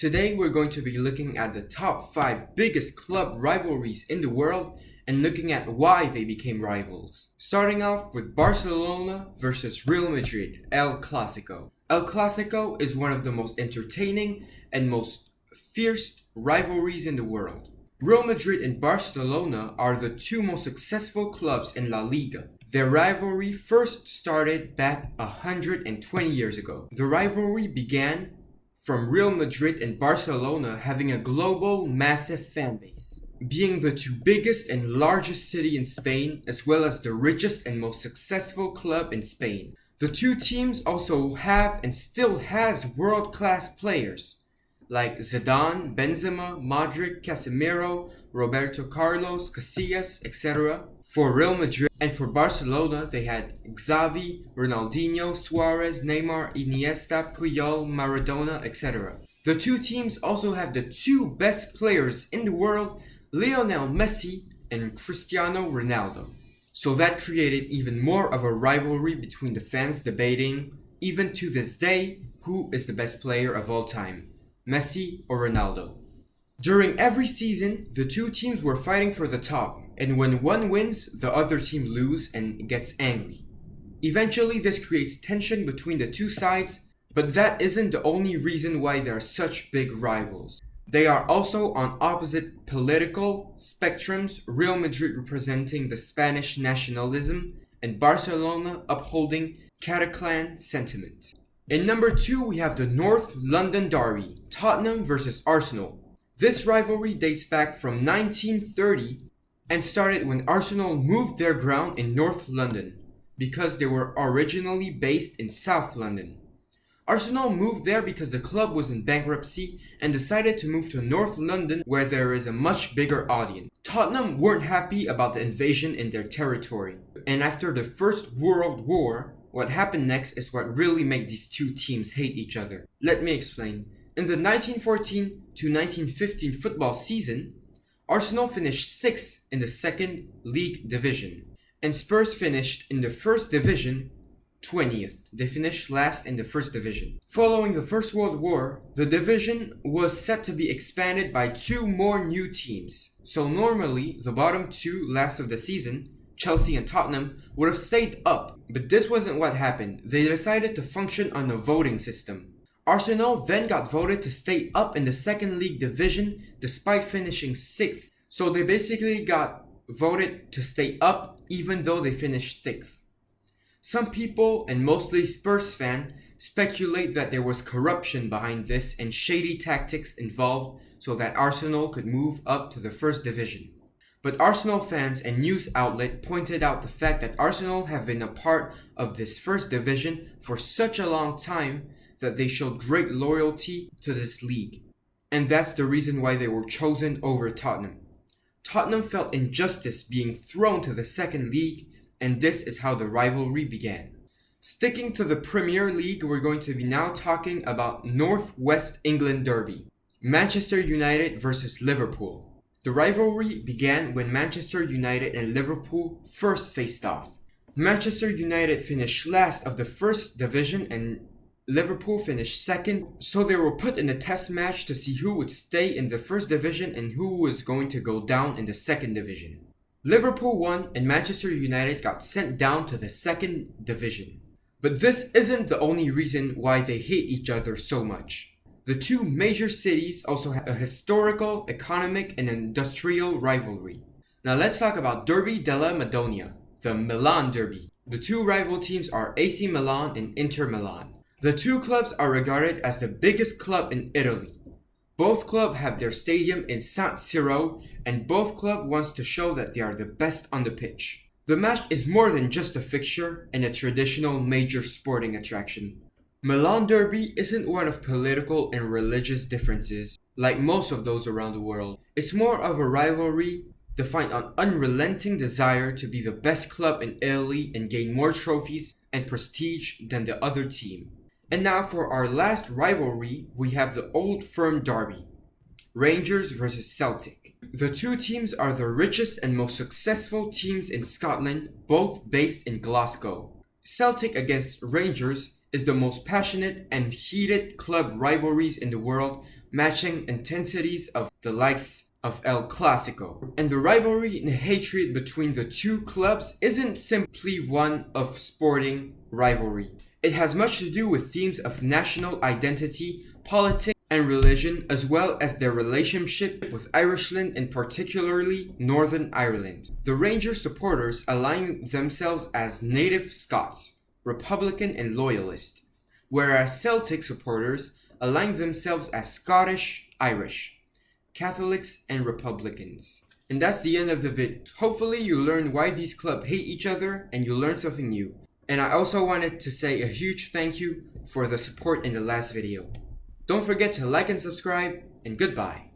Today we're going to be looking at the top 5 biggest club rivalries in the world and looking at why they became rivals. Starting off with Barcelona versus Real Madrid, El Clasico. El Clasico is one of the most entertaining and most fierce rivalries in the world. Real Madrid and Barcelona are the two most successful clubs in La Liga. Their rivalry first started back 120 years ago. The rivalry began from Real Madrid and Barcelona having a global massive fan base, being the two biggest and largest city in Spain, as well as the richest and most successful club in Spain. The two teams also have and still has world-class players like Zidane, Benzema, Modric, Casemiro, Roberto Carlos, Casillas, etc. For Real Madrid and for Barcelona, they had Xavi, Ronaldinho, Suarez, Neymar, Iniesta, Puyol, Maradona, etc. The two teams also have the two best players in the world, Lionel Messi and Cristiano Ronaldo. So that created even more of a rivalry between the fans debating, even to this day, who is the best player of all time, Messi or Ronaldo. During every season, the two teams were fighting for the top, and when one wins, the other team loses and gets angry. Eventually, this creates tension between the two sides, but that isn't the only reason why they are such big rivals. They are also on opposite political spectrums, Real Madrid representing the Spanish nationalism and Barcelona upholding Catalan sentiment. In number 2, we have the North London derby, Tottenham versus Arsenal. This rivalry dates back from 1930 and started when Arsenal moved their ground in North London because they were originally based in South London. Arsenal moved there because the club was in bankruptcy and decided to move to North London where there is a much bigger audience. Tottenham weren't happy about the invasion in their territory, and after the First World War, what happened next is what really made these two teams hate each other. Let me explain. In the 1914 to 1915 football season, Arsenal finished 6th in the second league division, and Spurs finished in the first division 20th. They finished last in the first division. Following the First World War, the division was set to be expanded by 2 more new teams. So normally, the bottom 2 last of the season, Chelsea and Tottenham, would have stayed up, but this wasn't what happened. They decided to function on a voting system. Arsenal then got voted to stay up in the second league division despite finishing 6th. So they basically got voted to stay up even though they finished 6th. Some people, and mostly Spurs fans, speculate that there was corruption behind this and shady tactics involved so that Arsenal could move up to the first division. But Arsenal fans and news outlet pointed out the fact that Arsenal have been a part of this first division for such a long time that they showed great loyalty to this league. And that's the reason why they were chosen over Tottenham. Tottenham felt injustice being thrown to the second league, and this is how the rivalry began. Sticking to the Premier League, we're going to be now talking about North West England derby, Manchester United versus Liverpool. The rivalry began when Manchester United and Liverpool first faced off. Manchester United finished last of the first division and Liverpool finished 2nd, so they were put in a test match to see who would stay in the first division and who was going to go down in the second division. Liverpool won and Manchester United got sent down to the second division. But this isn't the only reason why they hate each other so much. The two major cities also have a historical, economic, and industrial rivalry. Now let's talk about Derby della Madonnina, the Milan derby. The two rival teams are AC Milan and Inter Milan. The two clubs are regarded as the biggest club in Italy. Both clubs have their stadium in San Siro, and both clubs wants to show that they are the best on the pitch. The match is more than just a fixture and a traditional major sporting attraction. Milan Derby isn't one of political and religious differences, like most of those around the world. It's more of a rivalry defined on unrelenting desire to be the best club in Italy and gain more trophies and prestige than the other team. And now for our last rivalry, we have the Old Firm derby, Rangers versus Celtic. The two teams are the richest and most successful teams in Scotland, both based in Glasgow. Celtic against Rangers is the most passionate and heated club rivalries in the world, matching intensities of the likes of El Clasico. And the rivalry and hatred between the two clubs isn't simply one of sporting rivalry. It has much to do with themes of national identity, politics, and religion, as well as their relationship with Irishland and particularly Northern Ireland. The Rangers supporters align themselves as native Scots, Republican and Loyalist, whereas Celtic supporters align themselves as Scottish, Irish, Catholics, and Republicans. And that's the end of the video. Hopefully you learned why these clubs hate each other and you learned something new. And I also wanted to say a huge thank you for the support in the last video. Don't forget to like and subscribe, and goodbye.